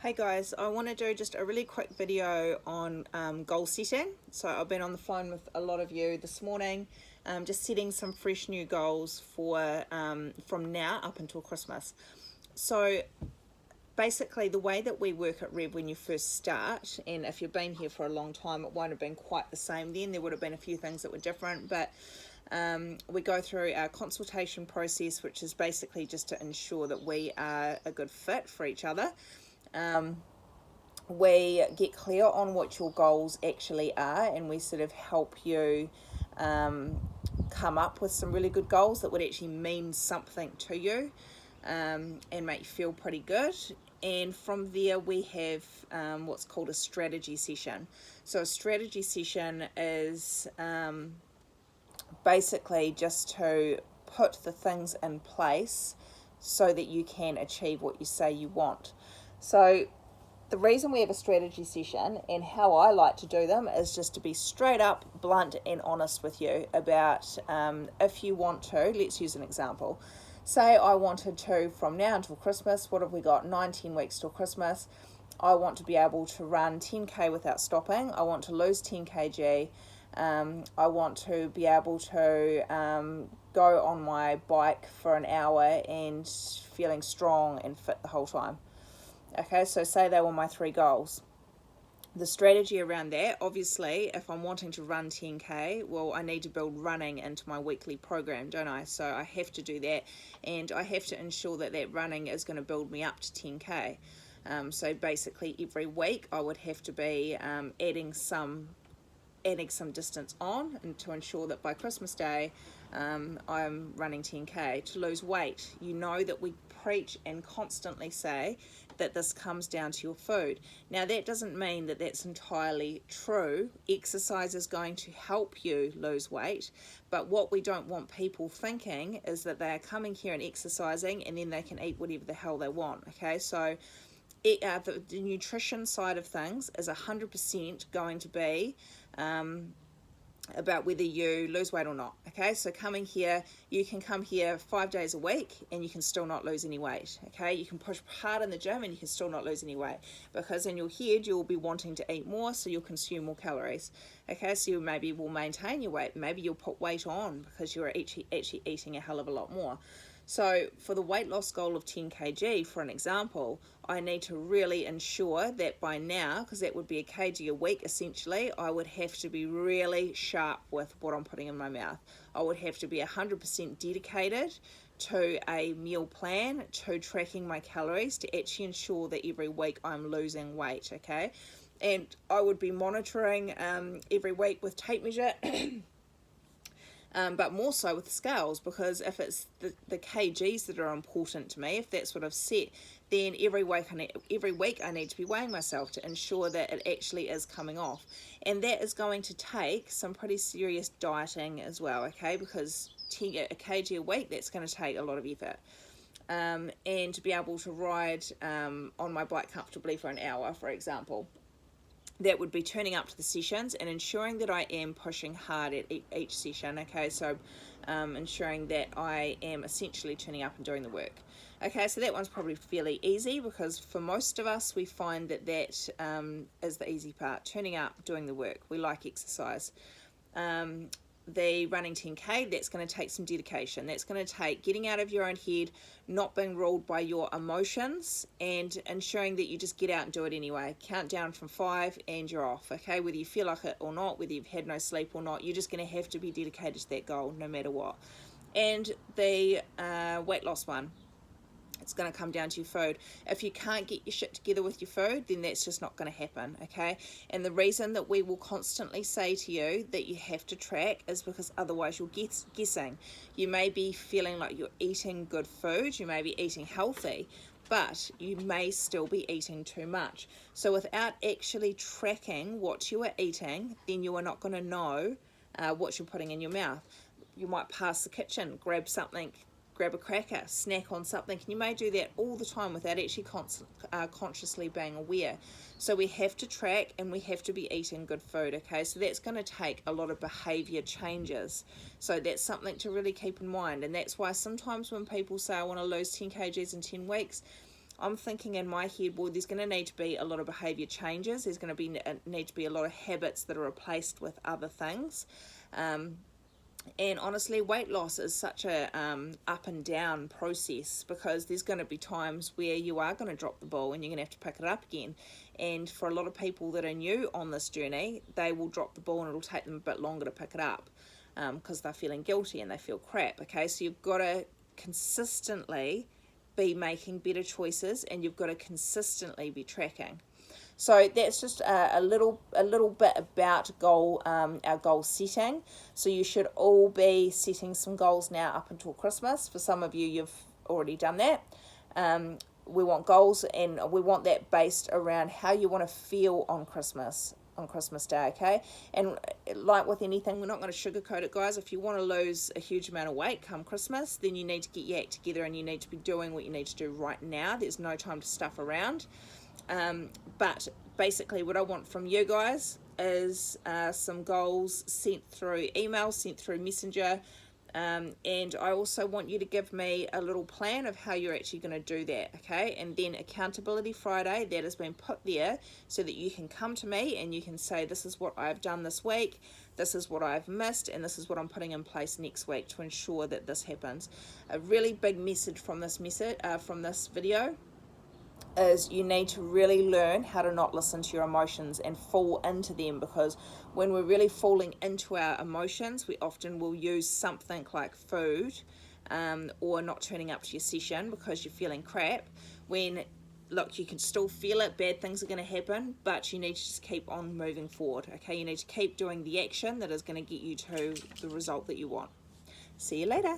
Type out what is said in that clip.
Hey guys, I want to do just a really quick video on goal setting. So I've been on the phone with a lot of you this morning, just setting some fresh new goals for from now up until Christmas. So basically the way that we work at Rev when you first start, and if you've been here for a long time, it won't have been quite the same then. There would have been a few things that were different, but we go through our consultation process, which is basically just to ensure that we are a good fit for each other. We get clear on what your goals actually are, and we sort of help you come up with some really good goals that would actually mean something to you, and make you feel pretty good. And from there we have what's called a strategy session. So a strategy session is basically just to put the things in place so that you can achieve what you say you want. So the reason we have a strategy session and how I like to do them is just to be straight up, blunt and honest with you about if you want to, let's use an example. Say I wanted to, from now until Christmas, what have we got, 19 weeks till Christmas, I want to be able to run 10k without stopping, I want to lose 10 kg, I want to be able to go on my bike for an hour and feeling strong and fit the whole time. Okay, so say they were my 3 goals. The strategy around that, obviously, if I'm wanting to run 10k, well, I need to build running into my weekly program, don't I? So I have to do that, and I have to ensure that that running is going to build me up to 10k. So basically every week I would have to be adding some distance on, and to ensure that by Christmas Day I'm running 10k. To lose weight, you know that we preach and constantly say that this comes down to your food. Now that doesn't mean that that's entirely true. Exercise is going to help you lose weight, but what we don't want people thinking is that they are coming here and exercising and then they can eat whatever the hell they want. Okay, so the nutrition side of things is 100% going to be about whether you lose weight or not. Okay, so coming here, you can come here 5 days a week and you can still not lose any weight. Okay, you can push hard in the gym and you can still not lose any weight, because in your head you'll be wanting to eat more, so you'll consume more calories. Okay, so you maybe will maintain your weight, maybe you'll put weight on because you're actually eating a hell of a lot more. So for the weight loss goal of 10 kg, for an example, I need to really ensure that by now, because that would be a kg a week essentially, I would have to be really sharp with what I'm putting in my mouth. I would have to be 100% dedicated to a meal plan, to tracking my calories, to actually ensure that every week I'm losing weight, okay? And I would be monitoring every week with tape measure. But more so with the scales, because if it's the kgs that are important to me, if that's what I've set, then every week I need to be weighing myself to ensure that it actually is coming off. And that is going to take some pretty serious dieting as well, okay, because a kg a week, that's going to take a lot of effort. And to be able to ride on my bike comfortably for an hour, for example, that would be turning up to the sessions and ensuring that I am pushing hard at each session. Okay, so ensuring that I am essentially turning up and doing the work. Okay, so that one's probably fairly easy, because for most of us we find that is the easy part, turning up, doing the work. We like exercise. The running 10k, that's going to take some dedication. That's going to take getting out of your own head, not being ruled by your emotions, and ensuring that you just get out and do it anyway. Count down from 5 and you're off. Okay, whether you feel like it or not, whether you've had no sleep or not, you're just going to have to be dedicated to that goal no matter what. And the weight loss one, it's going to come down to your food. If you can't get your shit together with your food, then that's just not going to happen, okay? And the reason that we will constantly say to you that you have to track is because otherwise you're guessing. You may be feeling like you're eating good food, you may be eating healthy, but you may still be eating too much. So without actually tracking what you are eating, then you are not going to know what you're putting in your mouth. You might pass the kitchen, grab something, grab a cracker, snack on something, and you may do that all the time without actually consciously being aware. So we have to track and we have to be eating good food, okay? So that's going to take a lot of behavior changes. So that's something to really keep in mind, and that's why sometimes when people say I want to lose 10 kgs in 10 weeks, I'm thinking in my head, well, there's going to need to be a lot of behavior changes. There's going to need to be a lot of habits that are replaced with other things. And honestly, weight loss is such a up and down process, because there's going to be times where you are going to drop the ball and you're going to have to pick it up again. And for a lot of people that are new on this journey, they will drop the ball and it'll take them a bit longer to pick it up, because they're feeling guilty and they feel crap. Okay, so you've got to consistently be making better choices, and you've got to consistently be tracking. So that's just a little bit about our goal setting. So you should all be setting some goals now up until Christmas. For some of you, you've already done that. We want goals, and we want that based around how you want to feel on Christmas Day, okay? And like with anything, we're not going to sugarcoat it, guys. If you want to lose a huge amount of weight come Christmas, then you need to get your act together, and you need to be doing what you need to do right now. There's no time to stuff around. But basically what I want from you guys is some goals sent through email, sent through Messenger, and I also want you to give me a little plan of how you're actually going to do that, okay? And then Accountability Friday, that has been put there so that you can come to me and you can say, this is what I've done this week, this is what I've missed, and this is what I'm putting in place next week to ensure that this happens. A really big message from this video is you need to really learn how to not listen to your emotions and fall into them, because when we're really falling into our emotions, we often will use something like food or not turning up to your session because you're feeling crap, when look, you can still feel it, bad things are going to happen, but you need to just keep on moving forward, okay? You need to keep doing the action that is going to get you to the result that you want. See you later.